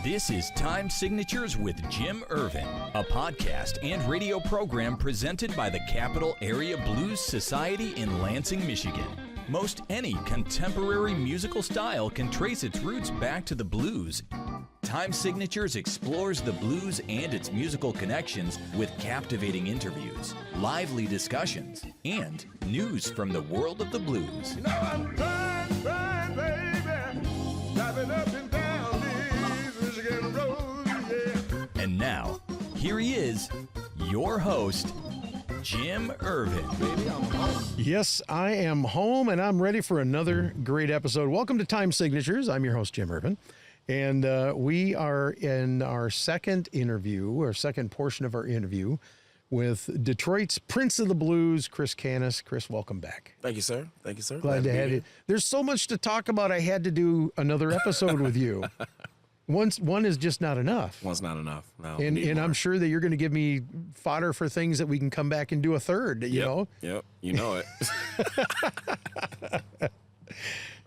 This is Time Signatures with Jim Irvin, a podcast and radio program presented by the Capital Area Blues Society in Lansing, Michigan. Most any contemporary musical style can trace its roots back to the blues. Time Signatures explores the blues and its musical connections with captivating interviews, lively discussions, and news from the world of the blues. You know I'm crying, baby, driving up and down these Michigan roads, yeah. And now, here he is, your host, Jim Irvin. Baby, I'm home. Yes, I am home, and I'm ready for another great episode. Welcome to Time Signatures. I'm your host, Jim Irvin. And we are in our second portion of our interview with Detroit's Prince of the Blues, Chris Canas. Chris, welcome back. Thank you, sir. Thank you, sir. Glad to have you. There's so much to talk about. I had to do another episode with you. One is just not enough. One's not enough. No. And I'm sure that you're going to give me fodder for things that we can come back and do a third, you know? Yep. You know it.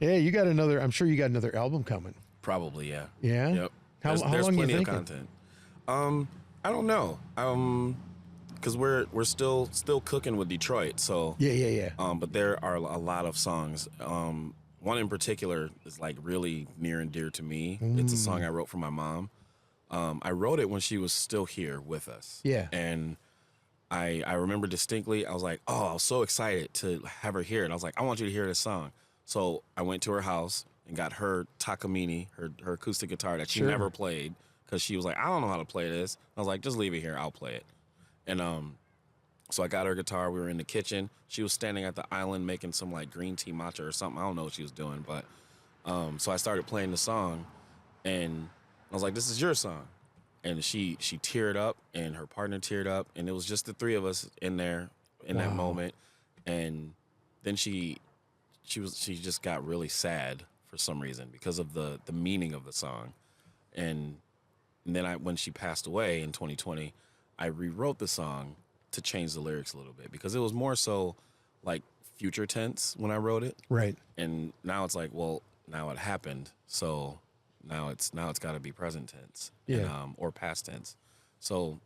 Yeah, I'm sure you got another album coming. Probably, yeah. Yeah? Yep. How There's long plenty you of thinking? content. I don't know. Because we're still cooking with Detroit, so Yeah. But there are a lot of songs. One in particular is like really near and dear to me. It's a song I wrote for my mom. I wrote it when she was still here with us. Yeah. And I remember distinctly, I was like, oh, I was so excited to have her hear it. I was like, I want you to hear this song. So I went to her house and got her Takamine, her acoustic guitar that she never played, because she was like, I don't know how to play this. I was like, just leave it here, I'll play it. And so I got her guitar, we were in the kitchen. She was standing at the island making some like green tea matcha or something. I don't know what she was doing, but so I started playing the song, and I was like, this is your song. And she teared up, and her partner teared up, and it was just the three of us in there in that moment. And then she just got really sad for some reason because of the meaning of the song. And then when she passed away in 2020, I rewrote the song to change the lyrics a little bit, because it was more so like future tense when I wrote it. Right. And now it's like, well, now it happened, so now it's got to be present tense. Yeah. And, or past tense. So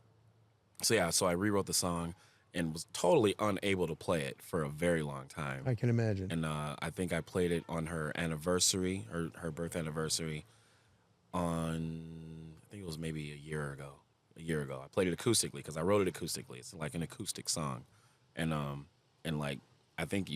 I rewrote the song and was totally unable to play it for a very long time. I can imagine. And I think I played it on her anniversary, her birth anniversary, on, I think it was maybe a year ago. I played it acoustically because I wrote it acoustically. It's like an acoustic song. And like, I think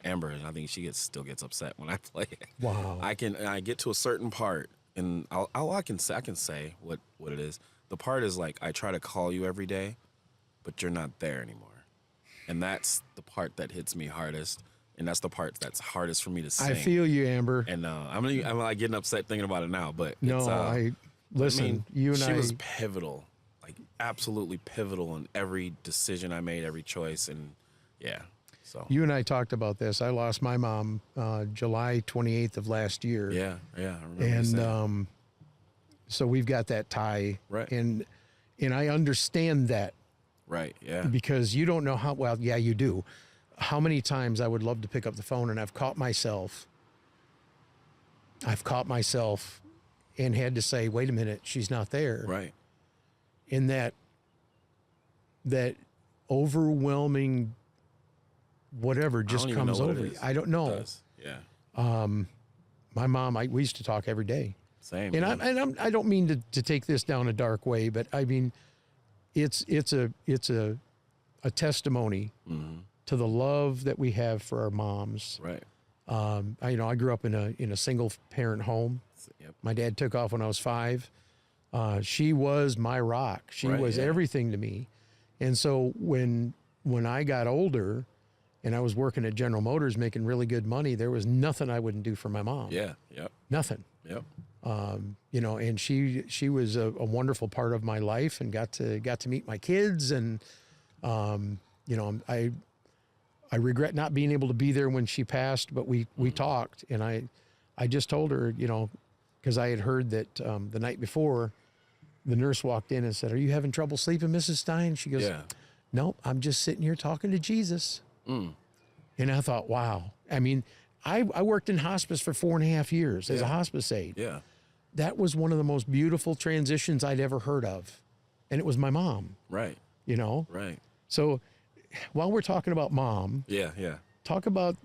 Amber, I think she still gets upset when I play it. Wow. I get to a certain part, and I can say what it is. The part is like, I try to call you every day, but you're not there anymore. And that's the part that hits me hardest. And that's the part that's hardest for me to sing. I feel you, Amber. And I'm like getting upset thinking about it now, but listen, you and she was pivotal, like absolutely pivotal in every decision I made, every choice. And yeah, so. You and I talked about this. I lost my mom July 28th of last year. Yeah, I remember. And so we've got that tie. Right. And I understand that. Right, yeah. Because you don't know you do. How many times I would love to pick up the phone, and I've caught myself and had to say, wait a minute, she's not there. Right. In that overwhelming whatever just comes over you. I don't know. It does. Yeah. My mom, we used to talk every day. Same. And I don't mean to take this down a dark way, but I mean, it's a testimony to the love that we have for our moms. Right. I grew up in a single parent home. Yep. My dad took off when I was 5. She was my rock. She was everything to me. And so when I got older and I was working at General Motors making really good money, there was nothing I wouldn't do for my mom. Yeah. Yep. Nothing. Yep. And she was a wonderful part of my life, and got to meet my kids. And, I regret not being able to be there when she passed, but we talked, and I just told her, because I had heard that the night before, the nurse walked in and said, "Are you having trouble sleeping, Mrs. Stein?" She goes, "Nope, I'm just sitting here talking to Jesus." And I thought, wow. I mean, I worked in hospice for 4.5 years as a hospice aide. Yeah. that was one of the most beautiful transitions I'd ever heard of. And it was my mom, Right. you know? Right. So while we're talking about mom, Yeah. Yeah. talk about,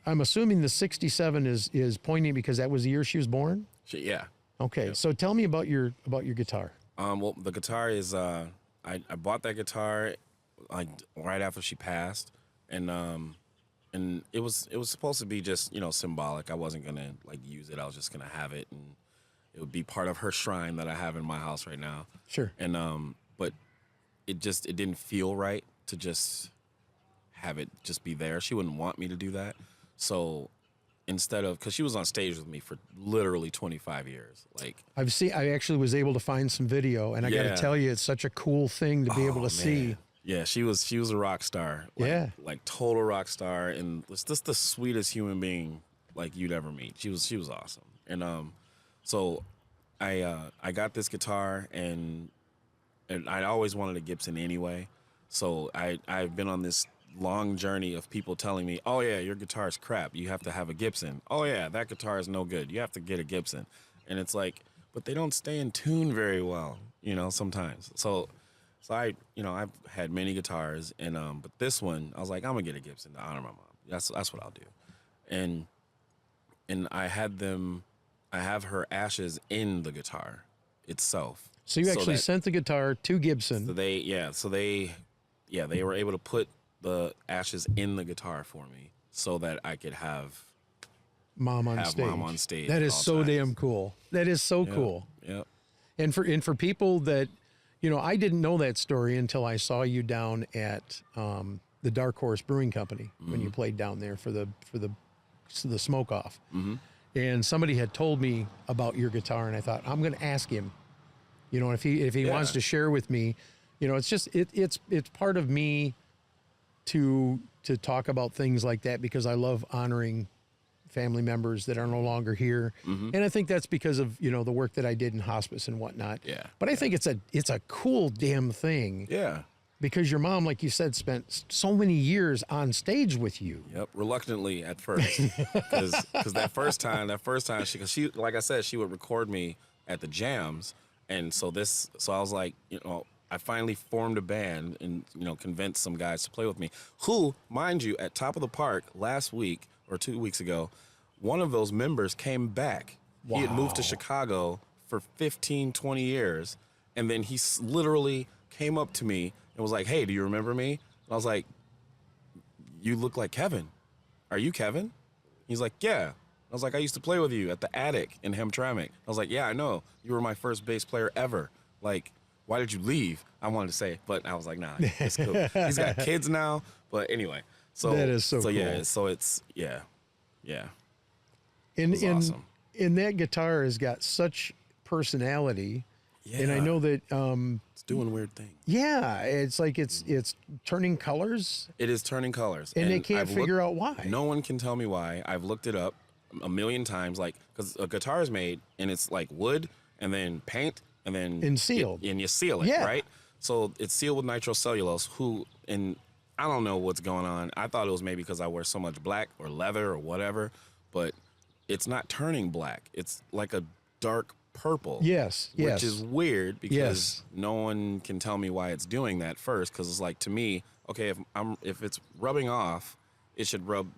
I'm assuming the 67 is pointing because that was the year she was born? Yeah. Okay. So tell me about your guitar. Well, the guitar is I bought that guitar like right after she passed, and it was supposed to be just symbolic. I wasn't gonna like use it. I was just gonna have it, and it would be part of her shrine that I have in my house right now. Sure. And but it didn't feel right to just have it just be there. She wouldn't want me to do that, so instead of, because she was on stage with me for literally 25 years. Like I actually was able to find some video, and I got to Yeah. tell you, it's such a cool thing to be able to see. Yeah, she was a rock star. Like total rock star, and was just the sweetest human being like you'd ever meet. She was awesome. And so I got this guitar, and I always wanted a Gibson anyway. So I've been on this long journey of people telling me, oh yeah, your guitar is crap, you have to have a Gibson. Oh yeah, that guitar is no good, you have to get a Gibson. And it's like, but they don't stay in tune very well, sometimes. So I've had many guitars, and but this one I was like, I'm gonna get a Gibson to honor my mom. That's what I'll do. And I have her ashes in the guitar itself. So you actually sent the guitar to Gibson. So they were able to put the ashes in the guitar for me so that I could have mom on stage. That is so damn cool. That is so cool. Yep. And for people that, I didn't know that story until I saw you down at the Dark Horse Brewing Company when you played down there for the smoke off. Mm-hmm. And somebody had told me about your guitar, and I thought, I'm going to ask him, if he wants to share with me. It's just it's part of me to talk about things like that, because I love honoring family members that are no longer here. Mm-hmm. And I think that's because of, the work that I did in hospice and whatnot. Yeah. But I think it's a cool damn thing. Yeah. Because your mom, like you said, spent so many years on stage with you. Yep. Reluctantly at first. Because that first time, she, like I said, she would record me at the jams. And so I was like, I finally formed a band and, convinced some guys to play with me, who, mind you, at Top of the Park last week or 2 weeks ago, one of those members came back. Wow. He had moved to Chicago for 15, 20 years. And then he literally came up to me and was like, hey, do you remember me? And I was like, you look like Kevin. Are you Kevin? He's like, yeah. I was like, I used to play with you at the Attic in Hamtramck. I was like, yeah, I know. You were my first bass player ever. Like, why did you leave? I wanted to say, but I was like, nah, it's cool. He's got kids now. But anyway. So that is so cool. Yeah, so it's, yeah. And awesome. And that guitar has got such personality. Yeah. And I know that it's doing weird things. Yeah, it's like it's turning colors. It is turning colors. And they can't figure out why. No one can tell me why. I've looked it up a million times, like, because a guitar is made and it's like wood and then paint and then sealed. And you seal it, right? So it's sealed with nitrocellulose, and I don't know what's going on. I thought it was maybe because I wear so much black or leather or whatever, but it's not turning black. It's like a dark purple. Yes. Which is weird, because no one can tell me why it's doing that first, because it's like, to me, okay, if it's rubbing off, it should rub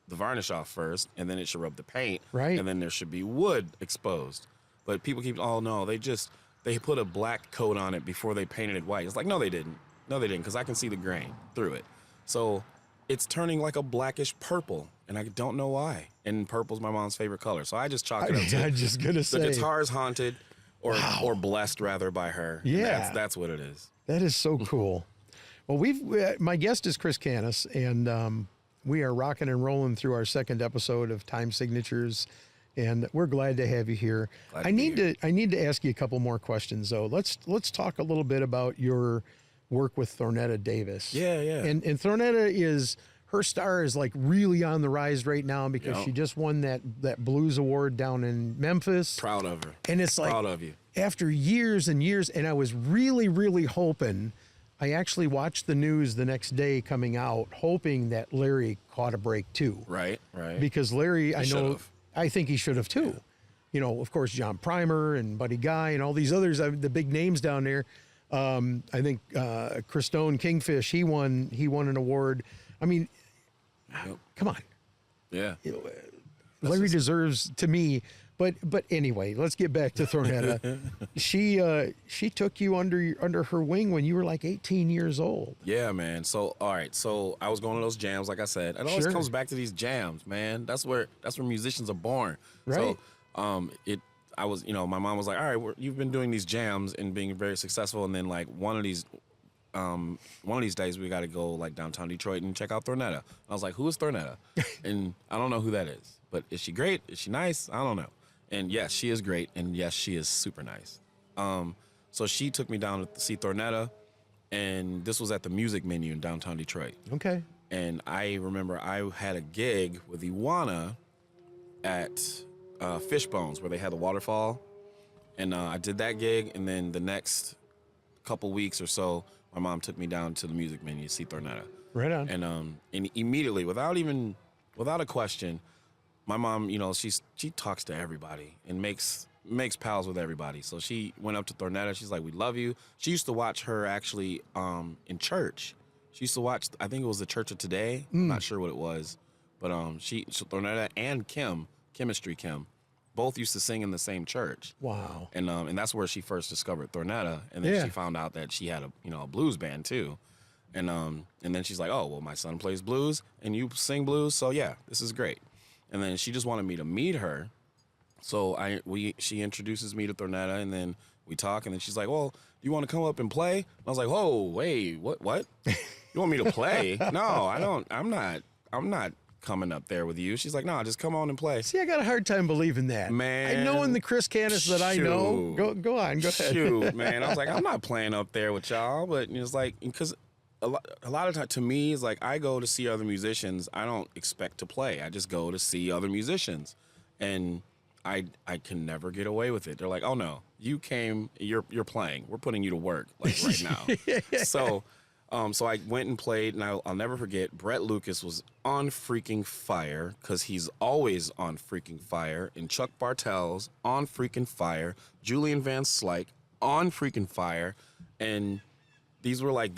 the varnish off first, and then it should rub the paint, right? And then there should be wood exposed. But people keep, oh no, they put a black coat on it before they painted it white. It's like, no, they didn't, because I can see the grain through it. So it's turning like a blackish purple, and I don't know why. And purple's my mom's favorite color, so I just chalk it up to, I'm just gonna say, the guitar is haunted, or blessed rather, by her. Yeah, that's what it is. That is so cool. Well, my guest is Chris Canas, and we are rocking and rolling through our second episode of Time Signatures, and we're glad to have you here. I need to ask you a couple more questions, though. Let's talk a little bit about your work with Thornetta Davis. Yeah. And Thornetta her star is like really on the rise right now, because she just won that blues award down in Memphis. Proud of her. And it's like, proud of you. After years and years, and I was really, really hoping. I actually watched the news the next day coming out, hoping that Larry caught a break too. Right. Because Larry, I think he should have too. you know, of course, John Primer and Buddy Guy and all these others, the big names down there. I think Christone Kingfish, he won an award. I mean, come on. Yeah. Larry deserves, to me, but anyway, let's get back to Thornetta. She took you under her wing when you were like 18 years old. Yeah, man. So all right, so I was going to those jams, like I said. It always Sure. comes back to these jams, man. That's where musicians are born. Right. So I was, my mom was like, all right, you've been doing these jams and being very successful, and then like one of these days we got to go like downtown Detroit and check out Thornetta. I was like, who is Thornetta? And I don't know who that is, but is she great? Is she nice? I don't know. And yes, she is great, and yes, she is super nice. So she took me down to see Thornetta, and this was at the Music Menu in downtown Detroit. Okay. And I remember I had a gig with Iwana at Fishbones, where they had the waterfall, and I did that gig, and then the next couple weeks or so, my mom took me down to the Music Menu to see Thornetta. Right on. And immediately, without a question, my mom, she talks to everybody and makes pals with everybody. So she went up to Thornetta. She's like, "We love you." She used to watch her actually in church. She used to watch, I think it was the Church of Today. I'm not sure what it was, but so Thornetta and Chemistry Kim, both used to sing in the same church. Wow. And that's where she first discovered Thornetta, and then she found out that she had a blues band too. And then she's like, "Oh, well, my son plays blues and you sing blues, so yeah, this is great." And then she just wanted me to meet her. So she introduces me to Thornetta, and then we talk, and then she's like, "Well, do you want to come up and play?" And I was like, "Whoa, wait, what? You want me to play?" "No, I don't. I'm not coming up there with you." She's like, "No, just come on and play." See, I got a hard time believing that. Man. I know in the Chris Canas that I know. Go on, go ahead. Shoot, man. I was like, I'm not playing up there with y'all, but it's like, because a lot of time to me, it's like I go to see other musicians. I don't expect to play. I just go to see other musicians, and I can never get away with it. They're like, "Oh no, you came, you're playing. We're putting you to work like right now." So I went and played, and I'll never forget. Brett Lucas was on freaking fire, because he's always on freaking fire. And Chuck Bartels on freaking fire. Julian Van Slyke on freaking fire, and these were like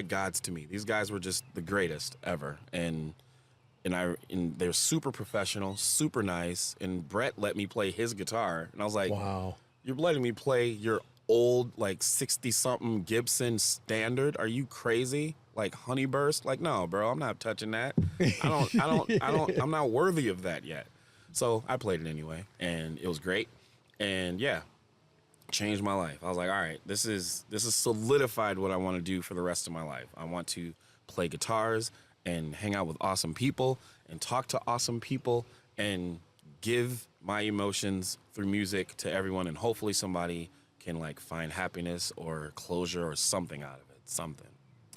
gods to me. These guys were just the greatest ever, and they're super professional, super nice. And Brett let me play his guitar, and I was like, Wow. "You're letting me play your old like 60-something Gibson Standard? Are you crazy? Like Honeyburst? Like, no, bro, I'm not touching that. I'm not worthy of that yet." So I played it anyway, and it was great, and yeah, changed my life. I was like, all right, this is solidified what I want to do for the rest of my life. I want to play guitars and hang out with awesome people and talk to awesome people and give my emotions through music to everyone, and hopefully somebody can like find happiness or closure or something out of it. Something.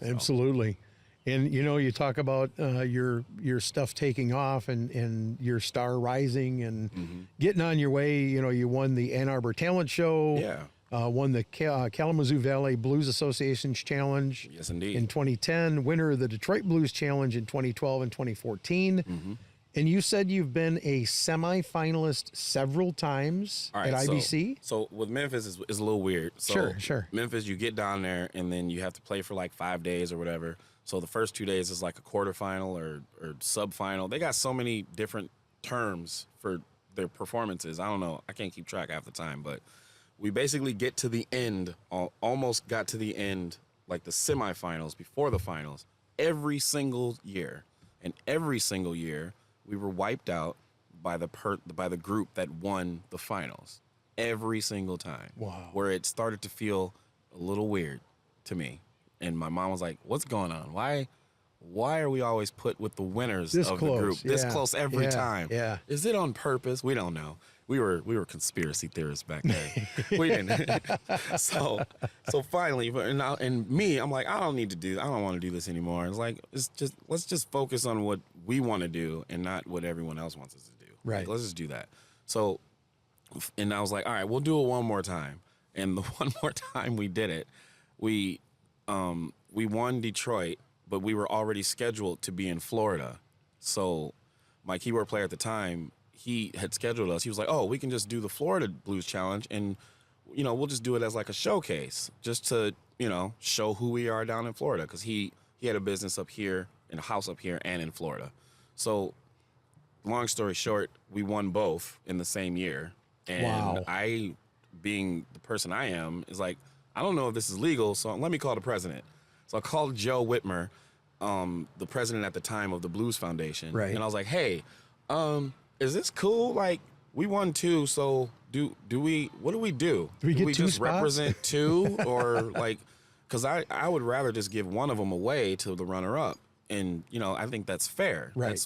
Absolutely. And you talk about your stuff taking off and your star rising and getting on your way. You won the Ann Arbor Talent Show. Yeah. Won the Kalamazoo Valley Blues Association's Challenge. Yes, indeed. In 2010, winner of the Detroit Blues Challenge in 2012 and 2014. And you said you've been a semifinalist several times at IBC? So with Memphis is a little weird. So Sure. Memphis, you get down there, and then you have to play for like 5 days or whatever. So the first 2 days is like a quarterfinal or sub-final. They got so many different terms for their performances. I don't know. I can't keep track half the time. But we basically get to the end, almost got to the end, like the semifinals before the finals, every single year. And every single year, we were wiped out by the group that won the finals. Every single time. Wow. Where it started to feel a little weird to me. And my mom was like, "What's going on? Why are we always put with the winners This of close, the group? This yeah, close every yeah, time. yeah. Is it on purpose? We don't know. We were conspiracy theorists back then. We didn't. So finally, and me, I'm like, I don't want to do this anymore. It's like, let's just focus on what we want to do and not what everyone else wants us to do. Right. Like, let's just do that. So, and I was like, all right, we'll do it one more time. And the one more time we did it, we won Detroit, but we were already scheduled to be in Florida. So my keyboard player at the time, he had scheduled us. He was like, "Oh, we can just do the Florida Blues Challenge, and we'll just do it as like a showcase, just to show who we are down in Florida." Because he had a business up here, and a house up here, and in Florida. So, long story short, we won both in the same year. And Wow. I, being the person I am, is like, I don't know if this is legal, so let me call the president. So I called Joe Whitmer, the president at the time of the Blues Foundation. Right. And I was like, hey, is this cool? Like, we won 2, so what do we do? Do we get 2 just spots? represent 2 or like, because I would rather just give one of them away to the runner-up. And, I think that's fair. Right,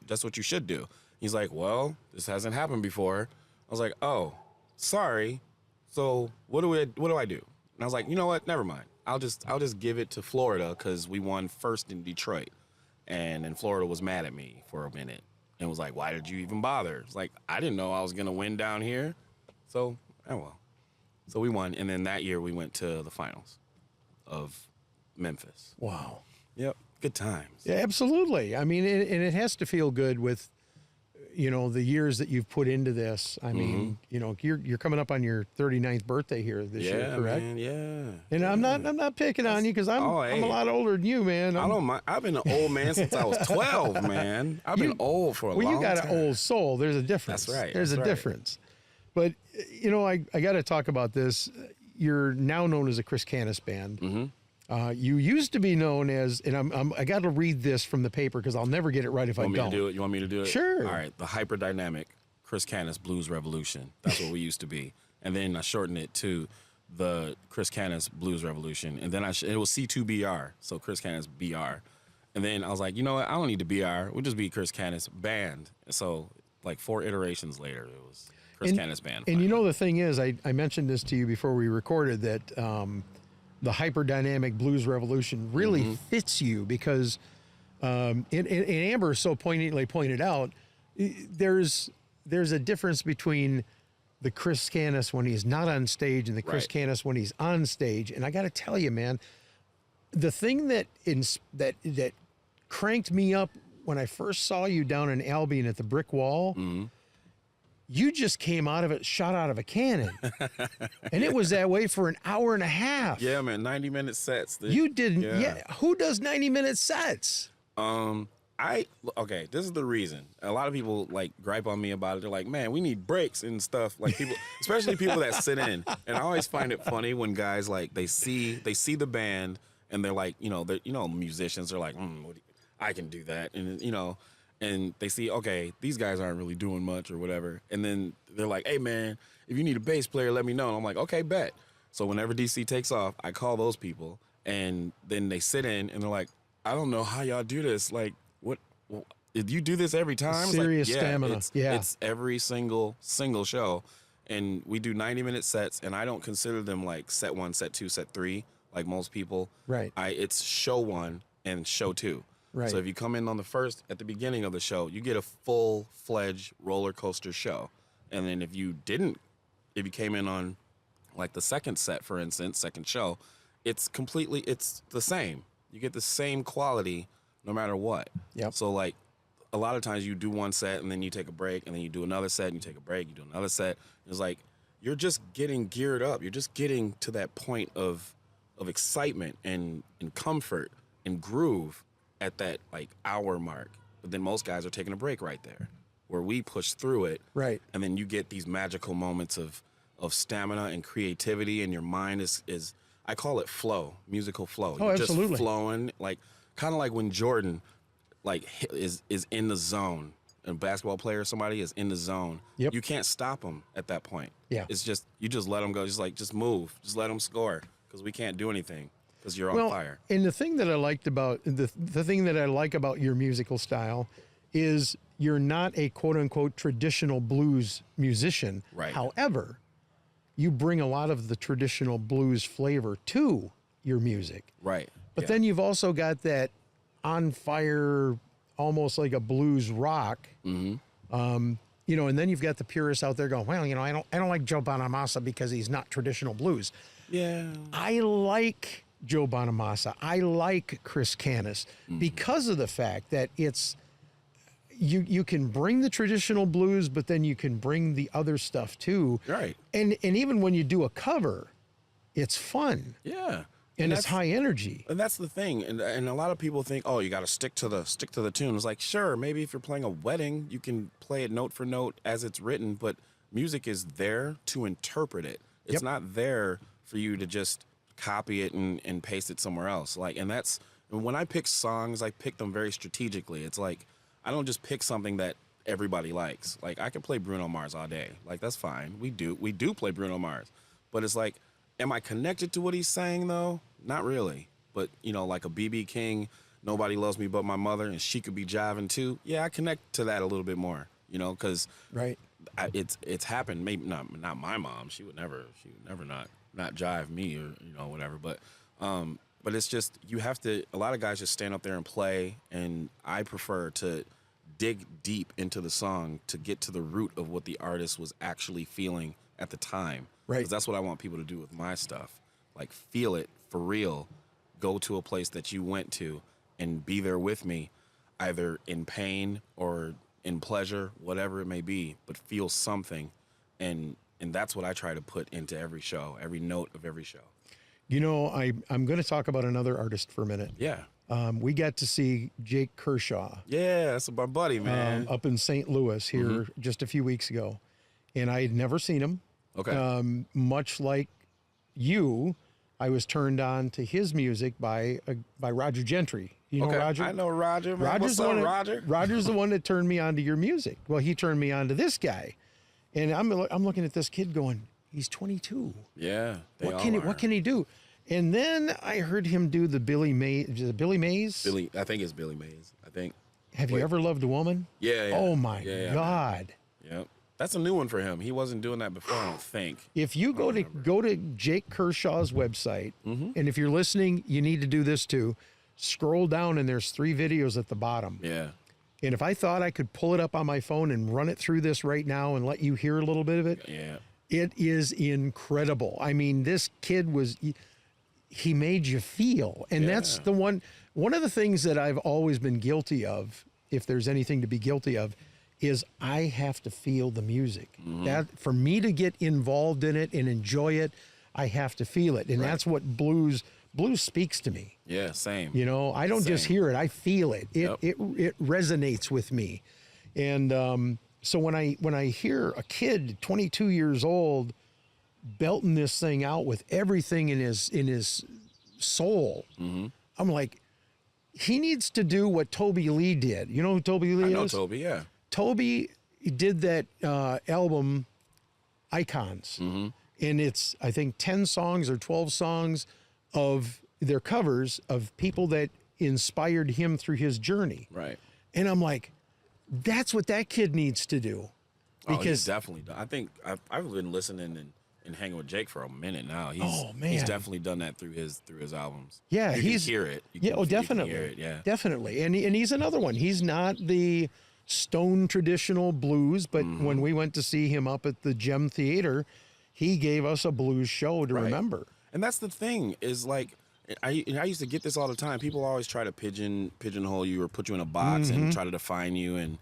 That's what you should do. He's like, well, this hasn't happened before. I was like, oh, sorry. So what do I do? And I was like, you know what? Never mind. I'll just give it to Florida because we won first in Detroit. And then Florida was mad at me for a minute and was like, why did you even bother? It's like, I didn't know I was going to win down here. So, oh well. So we won. And then that year we went to the finals of Memphis. Wow. Yep. Good times. Yeah, absolutely. I mean, and it has to feel good with, the years that you've put into this. I mean, you're coming up on your 39th birthday here this year, correct? Man, yeah. And I'm not picking on you because I'm a lot older than you, man. I don't mind. I've been an old man since I was 12, man. I've been old for a long time. Well, you got an old soul. There's a difference. That's right. There's a difference. But, I got to talk about this. You're now known as a Chris Canas band. Mm-hmm. You used to be known as, and I got to read this from the paper because I'll never get it right if I don't. You want me to do it? Sure. All right. The hyperdynamic Chris Canas Blues Revolution. That's what we used to be. And then I shortened it to the Chris Canas Blues Revolution. And then it was C2BR, so Chris Canas BR. And then I was like, you know what? I don't need to BR. We'll just be Chris Canas Band. So like 4 iterations later, it was Chris Canas Band. And the thing is, I mentioned this to you before we recorded that the hyperdynamic blues revolution really fits you because, and Amber so poignantly pointed out, there's a difference between the Chris Canas when he's not on stage and the Chris Canas when he's on stage. And I got to tell you, man, the thing that cranked me up when I first saw you down in Albion at the Brick Wall. You just came out of it, shot out of a cannon. And it was that way for an hour and a half. Yeah, man, 90-minute sets. You didn't, who does 90-minute sets? Okay, this is the reason. A lot of people like gripe on me about it. They're like, man, we need breaks and stuff. Like people, especially people that sit in. And I always find it funny when guys like, they see the band and they're like, musicians are like, I can do that. And, and they see, okay, these guys aren't really doing much or whatever. And then they're like, hey, man, if you need a bass player, let me know. And I'm like, okay, bet. So whenever DC takes off, I call those people. And then they sit in and they're like, I don't know how y'all do this. Like, what? Did you do this every time? Serious stamina. It's every single show. And we do 90-minute sets. And I don't consider them like set 1, set 2, set 3, like most people. Right. It's show 1 and show 2. Right. So if you come in on at the beginning of the show, you get a full-fledged roller coaster show. And then if you came in on like the second set, for instance, second show, it's the same. You get the same quality no matter what. Yep. So like a lot of times you do one set and then you take a break and then you do another set and you take a break, you do another set. It's like you're just getting geared up. You're just getting to that point of excitement and comfort and groove at that like hour mark. But then most guys are taking a break right there where we push through it. Right. And then you get these magical moments of stamina and creativity, and your mind is I call it flow, musical flow. Oh, You're absolutely. just flowing, like kind of like when Jordan like is in the zone. A basketball player or somebody is in the zone. Yep. You can't stop them at that point. Yeah. It's just you just let them go. Just move. Just let them score because we can't do anything. Because you're on fire. And the thing that I liked about the thing that I like about your musical style is you're not a quote unquote traditional blues musician. Right. However, you bring a lot of the traditional blues flavor to your music. Right. But then you've also got that on fire, almost like a blues rock. And then you've got the purists out there going, well, I don't like Joe Bonamassa because he's not traditional blues. Yeah. I like Joe Bonamassa. I like Chris Canas because of the fact that it's, you can bring the traditional blues, but then you can bring the other stuff too. Right. And even when you do a cover, it's fun. Yeah. And it's high energy. And that's the thing. And a lot of people think, oh, you got to stick to the tune. It's like, sure, maybe if you're playing a wedding, you can play it note for note as it's written, but music is there to interpret it. It's not there for you to just copy it and paste it somewhere else. Like, and when I pick songs, I pick them very strategically. It's like, I don't just pick something that everybody likes. Like, I can play Bruno Mars all day. Like, that's fine. We do play Bruno Mars. But it's like, am I connected to what he's saying, though? Not really. But, like a B.B. King, Nobody Loves Me But My Mother, and she could be jiving too. Yeah, I connect to that a little bit more, because it's happened. Maybe not my mom. She would never not jive me or, whatever. But it's just, you have to, a lot of guys just stand up there and play, and I prefer to dig deep into the song to get to the root of what the artist was actually feeling at the time. Right. Because that's what I want people to do with my stuff. Like, feel it for real. Go to a place that you went to and be there with me, either in pain or in pleasure, whatever it may be, but feel something. And that's what I try to put into every show, every note of every show. I'm going to talk about another artist for a minute. Yeah. We got to see Jake Kershaw. Yeah, that's my buddy, man. Up in St. Louis here just a few weeks ago. And I had never seen him. Okay. Much like you, I was turned on to his music by Roger Gentry. You know Roger? I know Roger, man. What's up, Roger? Roger's the one that turned me on to your music. Well, he turned me on to this guy. And I'm looking at this kid going, he's 22. Yeah. What can he do? And then I heard him do the Billy Mays. I think it's Billy Mays. I think. Have you ever loved a woman? Yeah. Oh my God. Yep. That's a new one for him. He wasn't doing that before, I don't think. If you go to Jake Kershaw's website, and if you're listening, you need to do this too. Scroll down and there's 3 videos at the bottom. Yeah. And if I thought I could pull it up on my phone and run it through this right now and let you hear a little bit of it, it is incredible. I mean, this kid he made you feel. And that's the one of the things that I've always been guilty of, if there's anything to be guilty of, is I have to feel the music. That for me to get involved in it and enjoy it, I have to feel it. And that's what blues speaks to me. Yeah, same. I don't just hear it, I feel it. It resonates with me. And so when I hear a kid 22 years old belting this thing out with everything in his soul, I'm like, he needs to do what Toby Lee did. You know who Toby Lee is? I know Toby, yeah. Toby did that album, Icons. And it's, I think, 10 songs or 12 songs of their covers of people that inspired him through his journey. Right. And I'm like, that's what that kid needs to do. Because he's definitely done. I think I've been listening and hanging with Jake for a minute now. He's definitely done that through his albums. Yeah, you can hear it. Definitely. You can hear it, yeah. Definitely. And he's another one. He's not the stone traditional blues, but when we went to see him up at the Gem Theater, he gave us a blues show to remember. And that's the thing, is like, I used to get this all the time. People always try to pigeonhole you or put you in a box and try to define you, and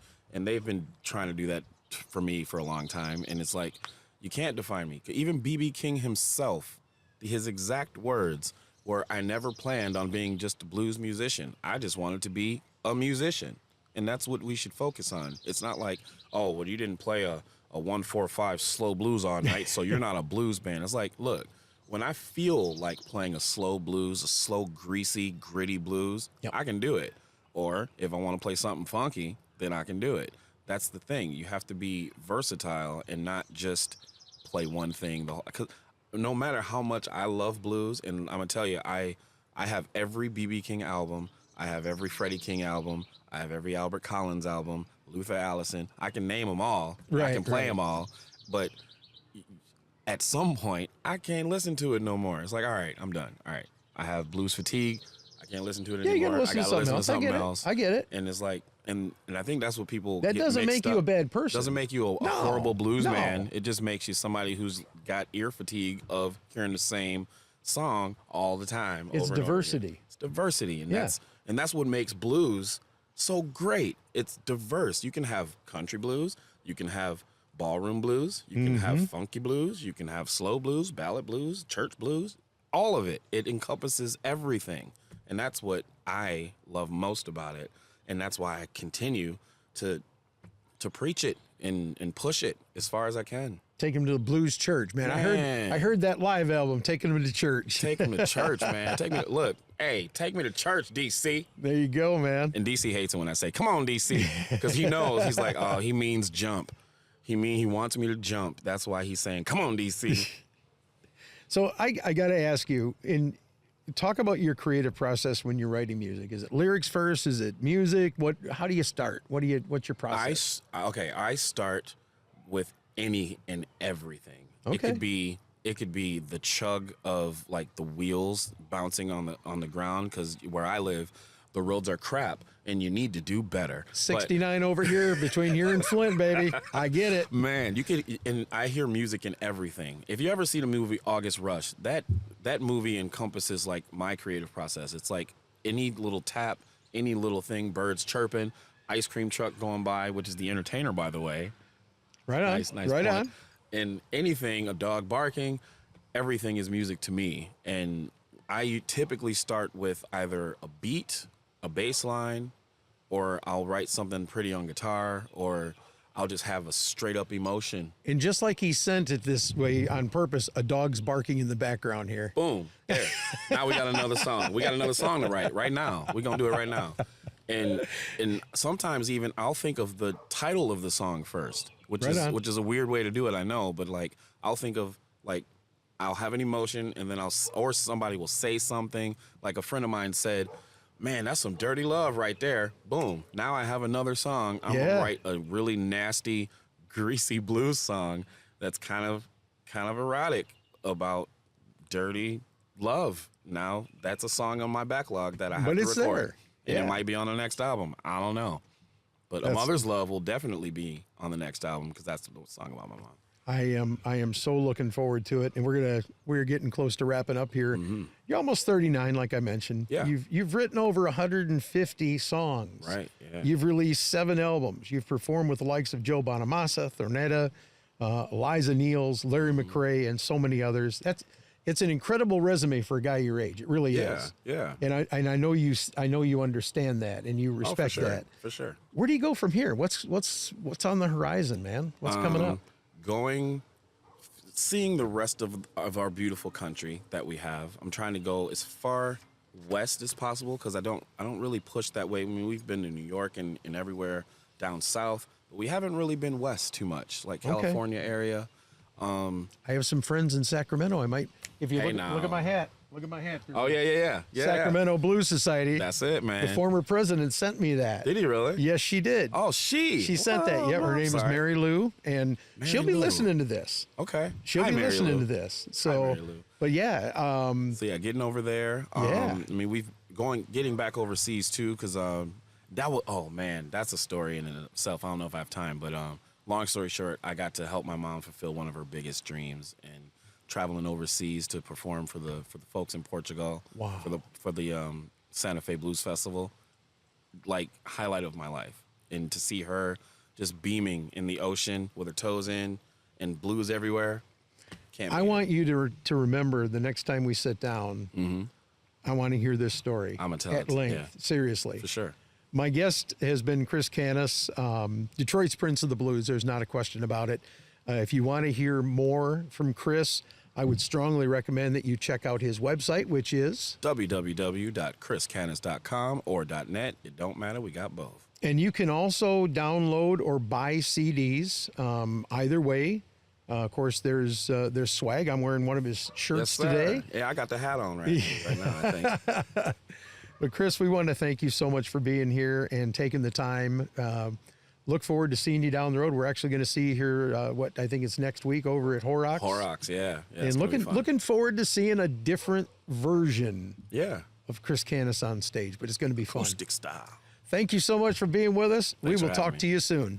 they've been trying to do that for me for a long time. And it's like, you can't define me. Even B.B. King himself, his exact words were, I never planned on being just a blues musician. I just wanted to be a musician. And that's what we should focus on. It's not like, oh, well, you didn't play a 1-4-5 slow blues all night, so you're not a blues band. It's like, look, when I feel like playing a slow blues, a slow, greasy, gritty blues, I can do it. Or if I want to play something funky, then I can do it. That's the thing. You have to be versatile and not just play one thing. Because no matter how much I love blues, and I'm going to tell you, I have every B.B. King album. I have every Freddie King album. I have every Albert Collins album, Luther Allison. I can name them all. I can play them all. But at some point, I can't listen to it no more. It's like, all right, I'm done. All right, I have blues fatigue. I can't listen to it anymore. You gotta listen I gotta listen to something else. I get it. And it's like, and I think that's what people that get doesn't make up. you a bad person. Doesn't make you a horrible blues man. It just makes you somebody who's got ear fatigue of hearing the same song all the time. It's diversity. It's diversity, and that's what makes blues so great. it's diverse. You can have country blues, you can have ballroom blues, you can have funky blues, you can have slow blues, ballad blues, church blues, all of it. It encompasses everything. And that's what I love most about it. And that's why I continue to preach it and push it as far as I can. Take him to the blues church, man. I heard that live album, Taking Him to Church. Take him to church, man. Take me to church, DC. There you go, man. And DC hates it when I say, come on, DC. Because he knows. He's like, oh, he means jump. He wants me to jump. That's why he's saying, come on, DC. So I got to ask you, talk about your creative process when you're writing music. Is it lyrics first? Is it music? How do you start? What's your process? I start with any and everything. Okay. It could be the chug of like the wheels bouncing on the ground, because where I live, the roads are crap and you need to do better. 69 over here between here and Flint, baby. I get it. Man, and I hear music in everything. If you ever see the movie August Rush, that movie encompasses like my creative process. It's like any little tap, any little thing, birds chirping, ice cream truck going by, which is the entertainer, by the way. Right on. Nice right point. on. And anything, a dog barking, everything is music to me. And I typically start with either a beat, a bass line, or I'll write something pretty on guitar, or I'll just have a straight up emotion. And just like he sent it this way on purpose, a dog's barking in the background here. Boom. There. Now we got another song. We got another song to write right now. We're going to do it right now. And sometimes even I'll think of the title of the song first, which is a weird way to do it, I know, but like I'll think of like I'll have an emotion, and then or somebody will say something. Like a friend of mine said, man, that's some dirty love right there. Boom. Now I have another song. I'm going to write a really nasty, greasy blues song that's kind of erotic about dirty love. Now that's a song on my backlog that I have to record. There. And it might be on the next album. I don't know. But A Mother's Love will definitely be on the next album, because that's the song about my mom. I am so looking forward to it, and we're getting close to wrapping up here. Mm-hmm. You're almost 39, like I mentioned. Yeah. You've written over 150 songs. Right. Yeah. You've released 7 albums. You've performed with the likes of Joe Bonamassa, Thornetta, Eliza Niels, Larry McRae, and so many others. It's an incredible resume for a guy your age. It really is. Yeah. And I know you understand that, and you respect that. For sure. Where do you go from here? What's on the horizon, man? What's coming up? Seeing the rest of our beautiful country that we have. I'm trying to go as far west as possible, because I don't really push that way. I mean, we've been to New York and everywhere down south, but we haven't really been west too much, like California area. I have some friends in Sacramento. I might, if you look at my hat. Look at my hat. Oh, yeah. Sacramento Blues Society. That's it, man. The former president sent me that. Did he really? Yes, she did. Oh, she sent that. Yeah, her name is Mary Lou, and she'll be listening to this. Okay. She'll be listening to this. So, Mary Lou. But yeah. Getting over there. Yeah. I mean, getting back overseas too, because that's a story in and of itself. I don't know if I have time, but long story short, I got to help my mom fulfill one of her biggest dreams, and traveling overseas to perform for the folks in Portugal. Wow. For the Santa Fe Blues Festival, like highlight of my life, and to see her just beaming in the ocean with her toes in and blues everywhere. I want you to remember the next time we sit down. Mm-hmm. I want to hear this story. I'm gonna tell at length. Yeah. Seriously, for sure. My guest has been Chris Canas, Detroit's Prince of the Blues. There's not a question about it. If you want to hear more from Chris, I would strongly recommend that you check out his website, which is www.chriscanas.com or .net. It don't matter. We got both. And you can also download or buy CDs. Either way. Of course, there's swag. I'm wearing one of his shirts today. Yeah, I got the hat on right now, I think. But Chris, we want to thank you so much for being here and taking the time. Look forward to seeing you down the road. We're actually going to see you here, I think it's next week over at Horrocks. Horrocks, yeah. And looking forward to seeing a different version of Chris Canas on stage, but it's going to be fun. Acoustic style. Thank you so much for being with us. Thanks we will talk to you soon.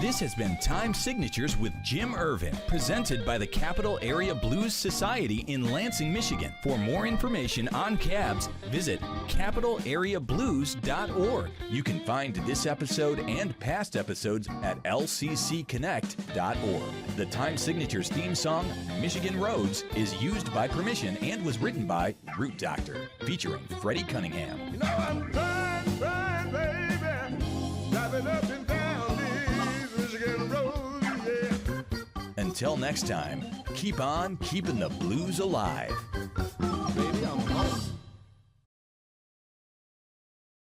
This has been Time Signatures with Jim Irvin, presented by the Capital Area Blues Society in Lansing, Michigan. For more information on cabs, visit capitalareablues.org. You can find this episode and past episodes at lccconnect.org. The Time Signatures theme song, Michigan Roads, is used by permission and was written by Root Doctor, featuring Freddie Cunningham. You know I'm trying, baby, driving up and down these Michigan roads, yeah. Until next time, keep on keeping the blues alive. Baby, I'm